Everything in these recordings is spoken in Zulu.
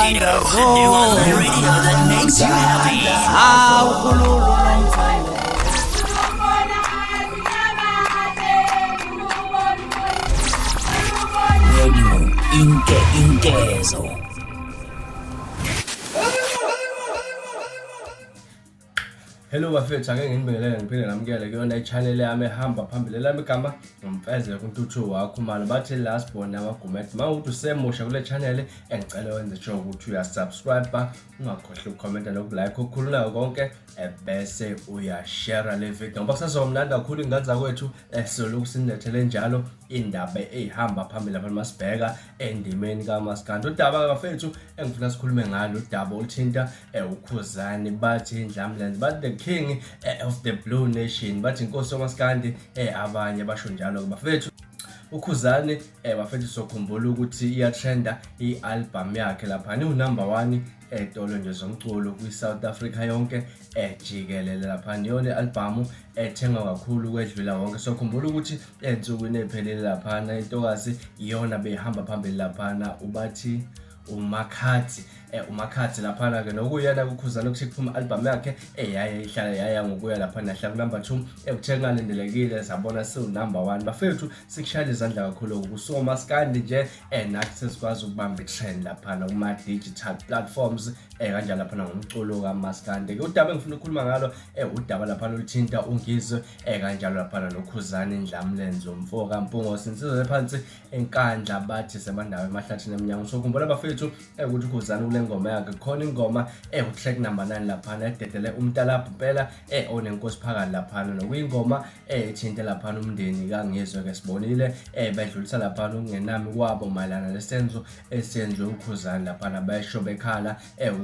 radio that makes you happy. Radio Inkezo. Hello bafethu, ake nginibingelele ngiphinde namukele kuyona i-channel yami ehamba phambili lami igama ngumfezele kuntuthu wakho manje bathi last born amagumet mawuthi usemusha kule channel engicela wenze sure ukuthi uyasubscribe ungakhohlwa ukucomment nokulike ukukhulula konke bese uyashare le video ngoba kusazomnandi kakhulu ingadza kwethu soloku sinilethele njalo indaba ehamba phambili lapha masibheka endimeni kaMaskandi. Udaba bafethu engifuna sikhulume ngalo udaba oluthinta uKhuzani bathi indlamlenze bathi the king of the blue nation bathi inkosi yaMaskandi abanye basho njalo bafethu. uKhuzani bafethu sokhumbula ukuthi iyatrenda i-album yakhe lapha ni number 1 etolo nje zomculo kwi-South Africa yonke jikelele lapha niyona i-album ethenga kakhulu kwedlula wonke. Sokhumbula ukuthi ensukwini ephelele lapha intokazi iyona behamba phambili lapha ubathi umakhathi lapha ke nokuyena kuKhuzani ukuthi kuphuma album yakhe yaye ihlala yaya ngokuya lapha nahlala number 2 ekuthenga lindelekile sabona number 1 bafethu sikushaya izandla kakhulu ukusuka Maskandi nje nathi sesikwazi ukubamba itrend lapha kuma digital platforms kanjalo lapha ngomculo kaMaskandi. Ke udaba engifuna ukukhuluma ngalo udaba lapha oluthinta uNgizwe kanjalo lapha noKhuzani indlamlenze umfo kaMpungo sinsizwe phansi enkandla bathi semandawo emahlathini eminyango. Sokhumbula bafethu ukuthi uKhuzani kule ngoma yakhe khona ingoma utrack number 9 lapha ededele umntalapha impela onenkosi phakathi lapha nokuyingoma ethinta lapha umndeni kaNgizwe ke sibonile bedlulisa lapha ungenami kwabo mayelana lesenzo esenzwe uKhuzani lapha bayisho bekhala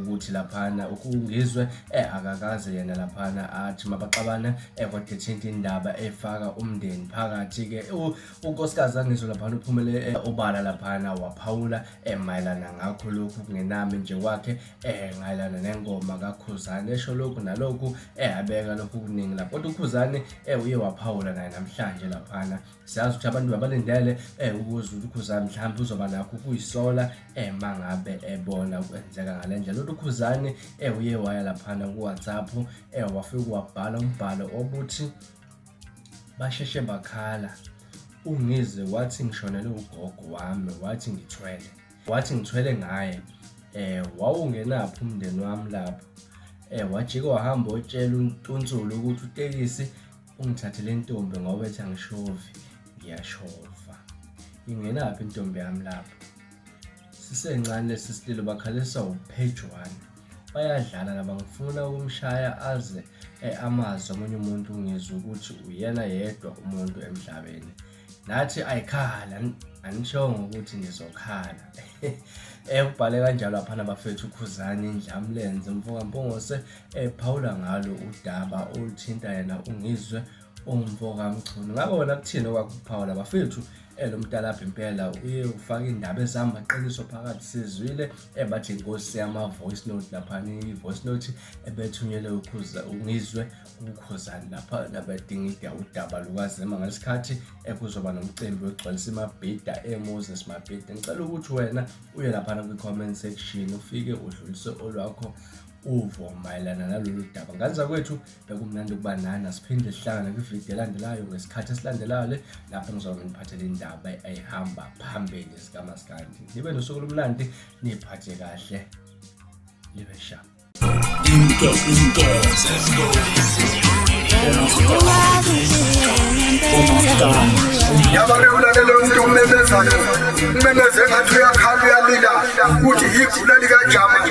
ukuthi lapha uNgizwe akakaze yena lapha athi mabaxabana kodwa thinta indaba efaka umndeni phakathi ke unkosikazi kaNgizwe lapha uphumele obala lapha waphawula mayelana ngakho lokhu kungenami nje kwakhe ngayilana nengoma kaKhuzani esho lokhu nalokhu abeka lokhu kuningi lapho kodwa uKhuzani uye waphawula naye namhlanje lapha siyazi ukuthi abantu babalindele ukuze uKhuzani mhlawumbe uzoba nakho kuyisola mangabe ebona kwenzeka ngalendlela. uKhuzani uye waya lapha ku WhatsApp wafika wabhala umbhalo obuthi basheshe bakhala uNgizwe wathi ngishonele ugogo wami wathi ngithwele ngaye wawungenaphi umndeni wami lapho wajika wahamba otshela uNtunsulu ukuthi uTekisi ungithathele intombi ngoba ethi angishovi ngiyashova ingenaphi intombi yami lapho. Sisencane lesi sililo bakhalisa upage 1 bayadlala laba ngifuna ukumshaya aze amazwi omunye umuntu ungizwe ukuthi uyena yedwa umuntu emhlabeni nathi ayikhala anishongo ukuthi ngizokhala. Ubhale kanjalo lapha bafethu uKhuzani indlamlenze umfo kaMpungose Paula ngalo udaba oluthinta yena uNgizwe umfo kaMchunu. Ngabona kuthini okwakuPaula bafethu lo mntalapha impela uye ufaka indaba ezihamba qiniso phakathi sizwile bathi inkosi yama voice note lapha ni voice note ebethunyele uNgizwe uKhuzani lapha nabadinga udaba lukazema ngesikhathi kuzoba nomcimbi ogcwalisa imabhida eMoses mabhida. Ngicela ukuthi wena uye lapha kwi-comment section ufike udlulise olwakho uvo mayelana nalolu daba. Ngaza kwethu bekumnandi ukuba nani asiphinde sihlangane kwivideo elandelayo ngesikhathi esilandelayo lapho ngizobe ngiphathele indaba ehamba phambili sikaMaskandi. Nibe nosuku lomnandi niphathe kahle libe sharp. Yabareulale umuntu umemezana umemeze ngathi uyakhala uyalila ukuthi ikhula likaJama